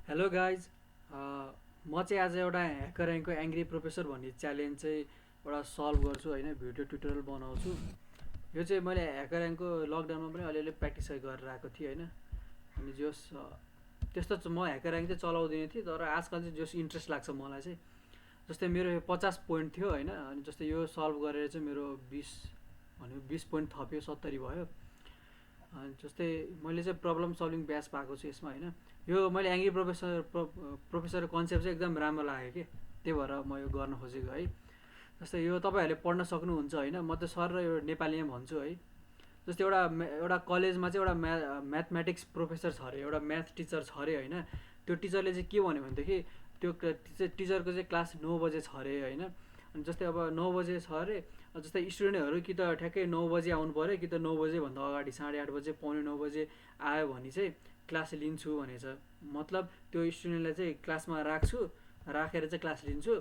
Hello guys, म चाहिँ आज एउटा ह्याकरऱ्याङ्कको एङ्ग्री प्रोफेसर भन्ने च्यालेन्ज चाहिँ एउटा सल्भ गर्छु होइन, भिडियो ट्युटोरियल बनाउँछु। यो चाहिँ मैले ह्याकरऱ्याङ्कको लकडाउनमा पनि अलिअलि प्र्याक्टिस गरेर आएको थिएँ होइन। अनि जस त्यस्तो म ह्याकरऱ्याङ्क चाहिँ चलाउँदिनँ थिएँ, तर आजकल चाहिँ जस इन्ट्रेस्ट लाग्छ मलाई चाहिँ। जस्तै मेरो 50 पोइन्ट थियो होइन, अनि जस्तै यो सल्भ गरेर चाहिँ मेरो 20 पोइन्ट थप्यो, 70 भयो। जस्तै मैले चाहिँ प्रब्लम सल्भिङ ब्याच पाएको छु यसमा होइन। यो मैले एङ्ग्री प्रोफेसर कन्सेप्ट चाहिँ एकदम राम्रो लाग्यो कि, त्यही भएर म यो गर्न खोजेको है। जस्तै यो तपाईँहरूले पढ्न सक्नुहुन्छ होइन, म त सर र यो नेपालीमा भन्छु है। जस्तै एउटा कलेजमा चाहिँ एउटा म्याथमेटिक्स प्रोफेसर छ अरे, एउटा म्याथ टिचर छ अरे होइन। त्यो टिचरले चाहिँ के भन्यो भनेदेखि त्यो टिचरको चाहिँ क्लास 9 बजे छ अरे होइन। अनि जस्तै अब 9 बजे छ अरे, जस्तै स्टुडेन्टहरू कि त ठ्याक्कै 9 बजे आउनु पऱ्यो, कि त 9 बजेभन्दा अगाडि 8:30 बजे, पौने 9 बजे आयो भने चाहिँ क्लास लिन्छु भनेछ। मतलब त्यो स्टुडेन्टलाई चाहिँ क्लासमा राखेर चाहिँ क्लास लिन्छु।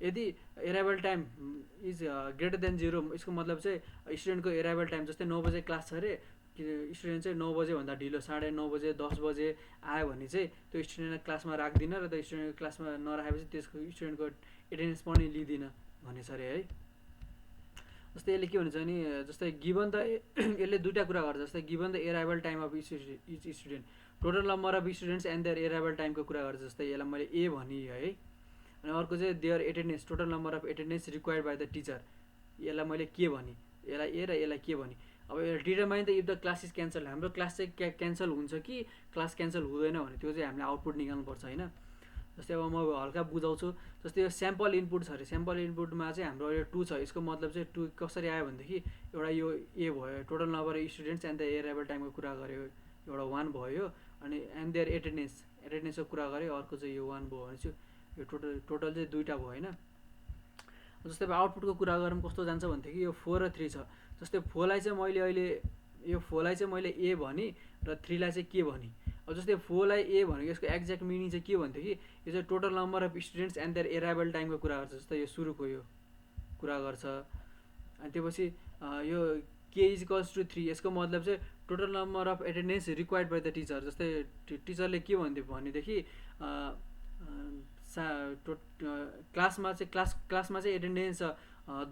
यदि arrival time is greater than 0, यसको मतलब चाहिँ स्टुडेन्टको एराइभल टाइम जस्तै 9 बजे क्लास छ अरे, कि स्टुडेन्ट चाहिँ 9 बजेभन्दा ढिलो 9:30 बजे 10 बजे आयो भने चाहिँ त्यो स्टुडेन्टलाई क्लासमा राख्दिनँ, र त्यो स्टुडेन्टको क्लासमा नराखेपछि त्यसको स्टुडेन्टको एटेन्डेन्स पनि लिँदिनँ भनेछ अरे है। जस्तै यसले के भन्छ भने, जस्तै गिभन द यसले दुईवटा कुरा गर्छ। जस्तै given the arrival time of each student, total number of students and their arrival टाइमको कुरा गर्छ। जस्तै यसलाई मैले ए भनि है। अनि अर्को चाहिँ their attendance, total number of attendance required by the teacher, यसलाई मैले के भनि, यसलाई ए र यसलाई के भनि। अब यसलाई determine the if the class is cancel, हाम्रो क्लास चाहिँ क्यान्सल हुन्छ कि क्लास क्यान्सल हुँदैन भने त्यो चाहिँ हामीले आउटपुट निकाल्नुपर्छ होइन। जस्तै अब म हल्का बुझाउँछु। जस्तै यो स्याम्पल इनपुट छ अरे, स्याम्पल इनपुटमा चाहिँ हाम्रो यो 2 छ। यसको मतलब चाहिँ 2 कसरी आयो भनेदेखि एउटा यो ए भयो, total number of students and the arrival टाइमको कुरा गऱ्यो, एउटा 1 भयो। अनि एन्ड देयर एटेन्डेन्सको कुरा गरेँ, अर्को चाहिँ यो 1 भयो भने चाहिँ यो टोटल चाहिँ 2टा भयो होइन। जस्तै अब आउटपुटको कुरा गरौँ कस्तो जान्छ भनेदेखि यो 4 र 3 छ। जस्तै 4लाई चाहिँ मैले अहिले ए भनि र 3लाई चाहिँ के भनि। अब जस्तै 4लाई ए भनेको यसको एक्ज्याक्ट मिनिङ चाहिँ के भनेदेखि यो चाहिँ total number of students and their arrival टाइमको कुरा गर्छ। जस्तै यो सुरुको यो कुरा गर्छ। अनि त्यसपछि यो के इज इक्वल्स टु 3, यसको मतलब चाहिँ total number of attendance required by the teacher. जस्तै टिचरले के भन्यो भनेदेखि क्लासमा चाहिँ एटेन्डेन्स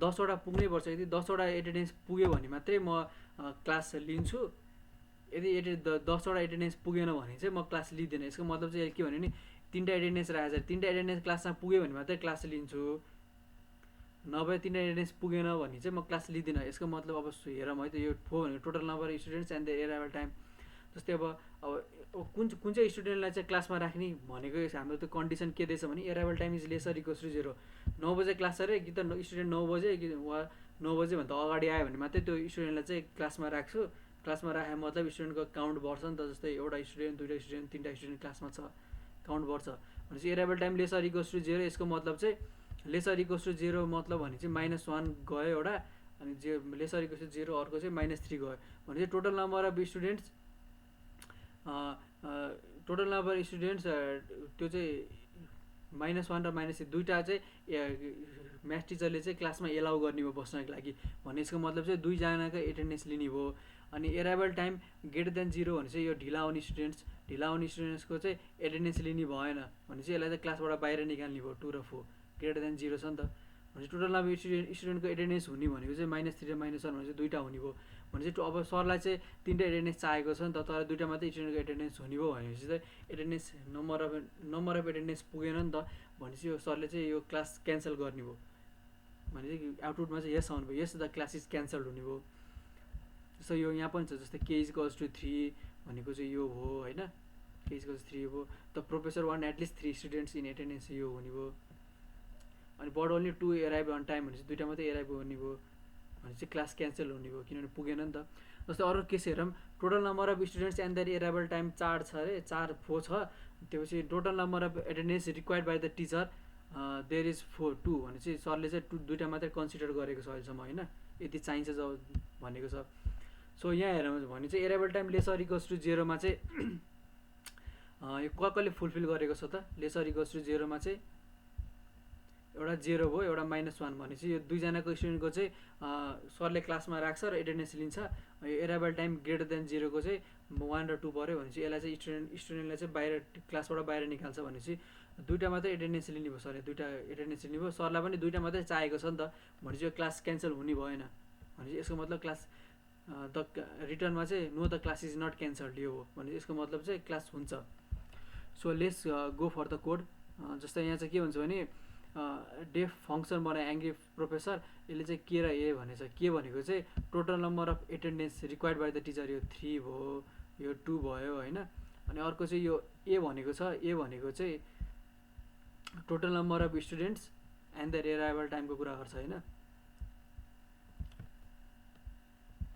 10वटा पुग्नै पर्छ। यदि 10वटा एटेन्डेन्स पुग्यो भने मात्रै म क्लास लिन्छु। यदि 10वटा एटेन्डेन्स पुगेन भने चाहिँ म क्लास लिँदिनँ। यसको मतलब चाहिँ के भन्यो भने 3टा एटेन्डेन्स राखेको छ, 3टा एटेन्डेन्स क्लासमा पुग्यो भने मात्रै क्लास लिन्छु, नभए 3टा एटेन्डेन्स पुगेन भने चाहिँ म क्लास लिँदिनँ। यसको मतलब अब हेरौँ है त, यो 4 भनेको total number of students and the arrival time. जस्तै अब कुन चाहिँ स्टुडेन्टलाई चाहिँ क्लासमा राख्ने भनेको हाम्रो त्यो कन्डिसन के दिएछ भने arrival time is lesser equals to 0। 9 बजे क्लास अरे, कि त स्टुडेन्ट 9 बजे कि वा 9 बजेभन्दा अगाडि आयो भने मात्रै त्यो स्टुडेन्टलाई चाहिँ क्लासमा राख्छु। क्लासमा राखे मतलब स्टुडेन्टको काउन्ट बढ्छ नि त। जस्तै एउटा स्टुडेन्ट, 2टा स्टुडेन्ट, 3टा स्टुडेन्ट क्लासमा छ, काउन्ट बढ्छ भनेपछि arrival time lesser equals to 0। यसको मतलब चाहिँ लेसर इक्वल्स टु 0 मतलब भने चाहिँ -1 गयो एउटा, अनि लेसर इक्वल्स टु 0 अर्को चाहिँ -3 गयो भने चाहिँ टोटल नम्बर अफ स्टुडेन्ट्स त्यो चाहिँ -1 र -3 दुईवटा चाहिँ म्याथ टिचरले चाहिँ क्लासमा एलाउ गर्ने भयो बस्नको लागि भने। यसको मतलब चाहिँ 2जनाको एटेन्डेन्स लिने भयो। अनि एराइभल टाइम ग्रेटर देन 0 भने चाहिँ यो ढिला आउने स्टुडेन्ट्सको चाहिँ एटेन्डेन्स लिने भएन भने चाहिँ यसलाई चाहिँ क्लासबाट बाहिर निकाल्ने भयो। 2 र 4 ग्रेटर देन 0 छ नि त। भने टोटल नम्बर स्टुडेन्टको एटेन्डेन्स हुने भनेको चाहिँ -3 र -1 भने चाहिँ 2टा हुने भयो भने चाहिँ अब सरलाई चाहिँ 3टा एटेन्डेन्स चाहिएको छ नि त, तर 2टा मात्रै स्टुडेन्टको एटेन्डेन्स हुने भयो भनेपछि चाहिँ एटेन्डेन्स नम्बर अफ एटेन्डेन्स पुगेन नि त, भनेपछि यो सरले चाहिँ यो क्लास क्यान्सल गर्ने भयो भने चाहिँ आउटपुटमा चाहिँ यस आउनु भयो, यस द क्लास इज क्यान्सल हुने भयो। जस्तो यो यहाँ पनि छ। जस्तै के इज इक्वल्स टु 3 भनेको चाहिँ यो हो होइन, के इज इक्वल्स 3 हो। The professor one at least 3 students in attendance, यो हुने भयो। अनि बट ओन्ली 2 एराइभ अन टाइम भनेपछि 2टा मात्रै एराइभ हुने भयो भने चाहिँ क्लास क्यान्सल हुने भयो, किनभने पुगेन नि त। जस्तै अरू केस हेरौँ। Total number of students and their arrival time 4 छ अरे, 4 छ। त्यसपछि total number of attendance required by the teacher there is 2 भने चाहिँ सरले चाहिँ 2टा मात्रै कन्सिडर गरेको छ अहिलेसम्म होइन, यति चाहिन्छ जब भनेको छ। सो यहाँ हेरौँ भने चाहिँ arrival time lesser equals to 0मा चाहिँ यो कसले फुलफिल गरेको छ त। लेसर इक्वल्स टु 0मा चाहिँ एउटा 0 भयो, एउटा -1 भनेपछि यो 2जनाको स्टुडेन्टको चाहिँ सरले क्लासमा राख्छ र एटेन्डेन्स लिन्छ। एराइभल टाइम ग्रेटर देन 0 को चाहिँ 1 र 2 पऱ्यो भनेपछि यसलाई चाहिँ स्टुडेन्टलाई चाहिँ बाहिर क्लासबाट बाहिर निकाल्छ भनेपछि दुईवटा मात्रै एटेन्डेन्स लिने भयो सरले, दुईवटा एटेन्डेन्स लिने भयो, सरलाई पनि दुईवटा मात्रै चाहिएको छ नि त, भनेपछि यो क्लास क्यान्सल हुने भएन। भनेपछि यसको मतलब क्लास द रिटर्नमा चाहिँ no the class is not cancelled यो हो, भनेपछि यसको मतलब चाहिँ क्लास हुन्छ। So let's go for the code. जस्तै यहाँ चाहिँ के भन्छ भने डेफ फङ्सन बनाए एङ्ग्री प्रोफेसर, यसले चाहिँ के र ए भनेछ। के भनेको चाहिँ total number of attendance required by the teacher, यो 3 भयो, यो 2 भयो होइन। अनि अर्को चाहिँ यो ए भनेको छ, ए भनेको चाहिँ total number of students and the arrival टाइमको कुरा गर्छ होइन,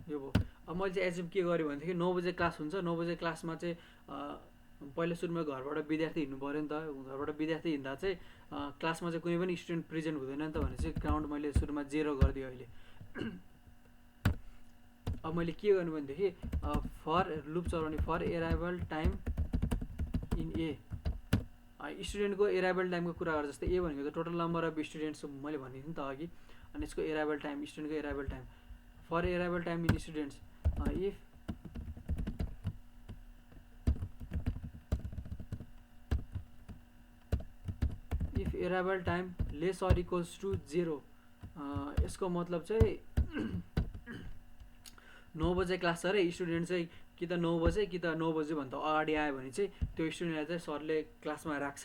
यो भयो। अब मैले चाहिँ एज्युम के गरेँ भनेदेखि 9 बजे क्लास हुन्छ, 9 बजे क्लासमा चाहिँ पहिला सुरुमा घरबाट विद्यार्थी हिँड्नु पऱ्यो नि त, घरबाट विद्यार्थी हिँड्दा चाहिँ क्लासमा चाहिँ कुनै पनि स्टुडेन्ट प्रेजेन्ट हुँदैन नि त, भने चाहिँ काउन्ट मैले सुरुमा 0 गरिदिएँ अहिले। अब मैले के गर्नु भनेदेखि फर लुप चलाउने, for arrival time in a, स्टुडेन्टको एराइभल टाइमको कुरा गर्छ। जस्तै ए भनेको त टोटल नम्बर अफ स्टुडेन्ट्स मैले भनेको थिएँ नि त अघि, अनि यसको एराइभल टाइम, स्टुडेन्टको arrival time, for arrival time in students if arrival time less or equals to 0, यसको मतलब चाहिँ 9 बजे क्लास छ अरे, स्टुडेन्ट चाहिँ कि त 9 बजे कि त 9 बजेभन्दा अगाडि आयो भने चाहिँ त्यो स्टुडेन्टलाई चाहिँ सरले क्लासमा राख्छ,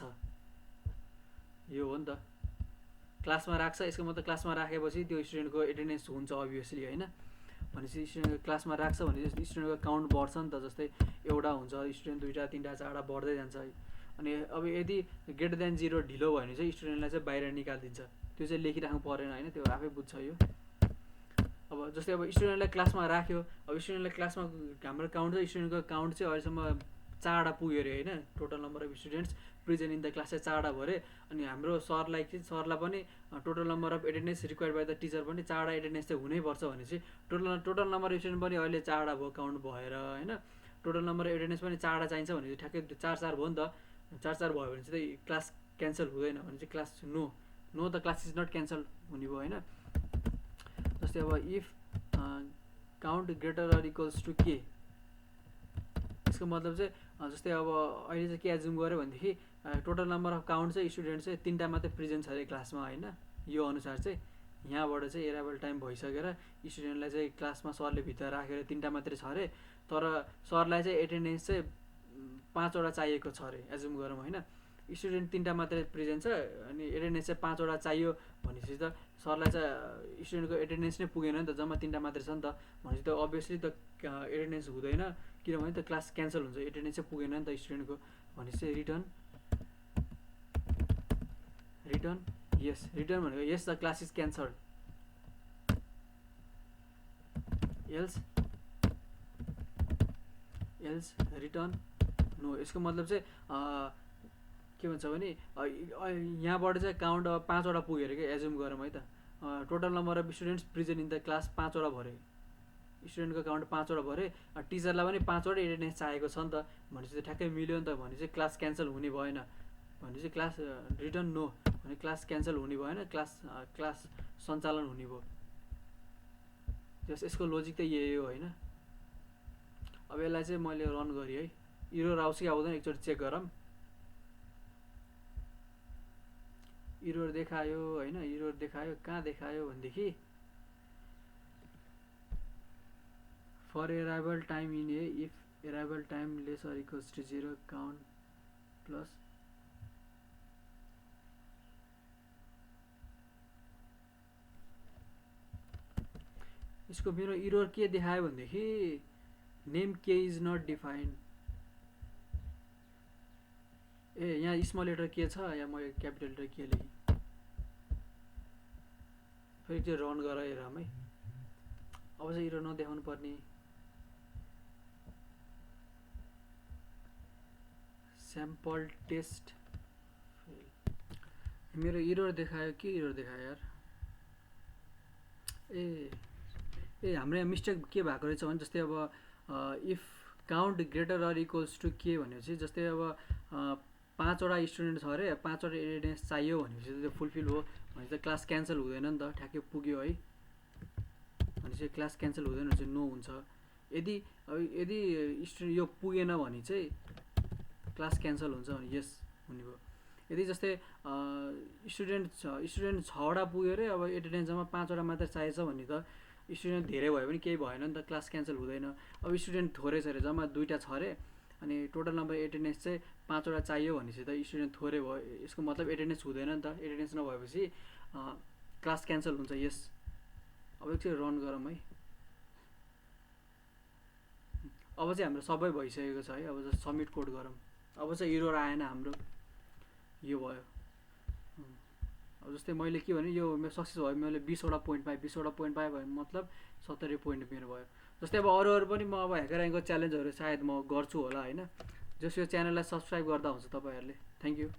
यो हो नि त, क्लासमा राख्छ। यसको मतलब क्लासमा राखेपछि त्यो स्टुडेन्टको एटेन्डेन्स हुन्छ अभियसली होइन। भनेपछि स्टुडेन्टको क्लासमा राख्छ भने स्टुडेन्टको काउन्ट बढ्छ नि त, जस्तै एउटा हुन्छ स्टुडेन्ट, 2टा 3टा 4टा बढ्दै जान्छ है। अनि अब यदि ग्रेटर देन 0 ढिलो भयो भने चाहिँ स्टुडेन्टलाई चाहिँ बाहिर निकालिदिन्छ, त्यो चाहिँ लेखिराख्नु परेन होइन, त्यो आफै बुझ्छ यो। अब जस्तै अब स्टुडेन्टलाई क्लासमा राख्यो, अब स्टुडेन्टलाई क्लासमा हाम्रो काउन्ट चाहिँ स्टुडेन्टको काउन्ट चाहिँ अहिलेसम्म 4वटा पुग्यो अरे होइन, total number of students present in the class चाहिँ 4वटा भयो अरे। अनि हाम्रो सरलाई पनि total number of attendance required by the teacher पनि 4वटा एटेन्डेन्स चाहिँ हुनैपर्छ भनेपछि टोटल नम्बर अफ स्टुडेन्ट पनि अहिले 4वटा भयो काउन्ट भएर होइन। टोटल नम्बर अफ एटेन्डेन्स पनि 4वटा चाहिन्छ भनेपछि ठ्याक्कै 4 भयो नि त, 4 भयो भने चाहिँ क्लास क्यान्सल हुँदैन, भने चाहिँ class no the class is not cancel हुने भयो होइन। जस्तै अब if count greater or equals to के, यसको मतलब चाहिँ जस्तै अब अहिले चाहिँ के एज्युम गऱ्यो भनेदेखि टोटल नम्बर अफ काउन्ट चाहिँ स्टुडेन्ट चाहिँ 3टा मात्रै प्रेजेन्ट छ अरे क्लासमा होइन। यो अनुसार चाहिँ यहाँबाट चाहिँ एराइभल टाइम भइसकेर स्टुडेन्टलाई चाहिँ क्लासमा सरले भित्र राखेर 3टा मात्रै छ अरे, तर सरलाई चाहिँ एटेन्डेन्स चाहिँ 5वटा चाहिएको छ अरे एज्युम गरौँ होइन। स्टुडेन्ट 3टा मात्रै प्रेजेन्ट छ अनि एटेन्डेन्स चाहिँ 5वटा चाहियो भनेपछि त सरलाई चाहिँ स्टुडेन्टको एटेन्डेन्स नै पुगेन नि त, जम्मा 3टा मात्रै छ नि त, भनेपछि त अभियसली त एटेन्डेन्स हुँदैन, किनभने त क्लास क्यान्सल हुन्छ, एटेन्डेन्स चाहिँ पुगेन नि त स्टुडेन्टको। भनेपछि चाहिँ रिटर्न यस, रिटर्न भनेको yes the class is cancelled, else return no. यसको मतलब चाहिँ के भन्छ भने यहाँबाट चाहिँ काउन्ट 5वटा पुग्यो अरे क्या एज्युम गरौँ है त, total number of students present in the class 5वटा भयो अरे, स्टुडेन्टको काउन्ट 5वटा भयो अरे, टिचरलाई पनि 5वटा एटेन्डेन्स चाहिएको छ नि त, भनेपछि चाहिँ ठ्याक्कै मिल्यो नि त, भने चाहिँ क्लास क्यान्सल हुने भएन, भने चाहिँ क्लास रिटर्न नो, भने क्लास क्यान्सल हुने भएन, क्लास सञ्चालन हुने भयो। यसको लोजिक त यही हो होइन। अब यसलाई चाहिँ मैले रन गरेँ है, इरर आउँछ कि आउँदैन एकचोटि चेक गरौँ। इरर देखायो होइन, इरर देखायो, कहाँ देखायो भनेदेखि for arrival time in a if arrival time less or equals to 0 count plus यसको मेरो इरर के देखायो भनेदेखि नेम के इज नट डिफाइन्ड। ए यहाँ स्मल लेटर के छ, या म क्यापिटल लेटर के लेखेँ, फेरि चाहिँ रन गराएर है, अब चाहिँ इरर नदेखाउनु पर्ने। स्याम्पल टेस्ट मेरो इरर देखायो, के इरर देखायो यार, हाम्रो यहाँ मिस्टेक के भएको रहेछ भने जस्तै अब if count greater or equals to के भनेपछि जस्तै अब 5वटा स्टुडेन्ट छ अरे, 5वटा एटेन्डेन्स चाहियो भनेपछि त्यो फुलफिल हो, भने चाहिँ क्लास क्यान्सल हुँदैन नि त, ठ्याक्कै पुग्यो है, भनेपछि क्लास क्यान्सल हुँदैन भने चाहिँ नो हुन्छ। यदि स्टुडेन्ट यो पुगेन भने चाहिँ क्लास क्यान्सल हुन्छ भने यस हुने भयो। यदि जस्तै स्टुडेन्ट 6वटा पुग्यो अरे, अब एटेन्डेन्स जम्मा 5वटा मात्र चाहिएछ भने त स्टुडेन्ट धेरै भयो भने केही भएन नि त, क्लास क्यान्सल हुँदैन। अब स्टुडेन्ट थोरै छ अरे, जम्मा 2टा छ अरे, अनि टोटल नम्बर एटेन्डेन्स चाहिँ 5वटा चाहियो भनेपछि त स्टुडेन्ट थोरै भयो, यसको मतलब एटेन्डेन्स हुँदैन नि त। एटेन्डेन्स नभएपछि क्लास क्यान्सल हुन्छ। यस अब एकचोटि रन गरौँ है। अब चाहिँ हाम्रो सबै भइसकेको छ है। अब जस्ट सबमिट कोड गरौँ। अब चाहिँ एरर आएन हाम्रो, यो भयो। अब जस्तै मैले के भने यो मेरो सक्सेस भयो, मैले 20वटा पोइन्ट पाएँ। 20वटा पोइन्ट पाएँ भने मतलब 70 पोइन्ट मेरो भयो। जस्तै अब अरू पनि म अब ह्याकरऱ्याङ्कको च्यालेन्जहरू सायद म गर्छु होला होइन। जस यो च्यानललाई सब्सक्राइब गर्दा हुन्छ तपाईँहरूले। Thank you.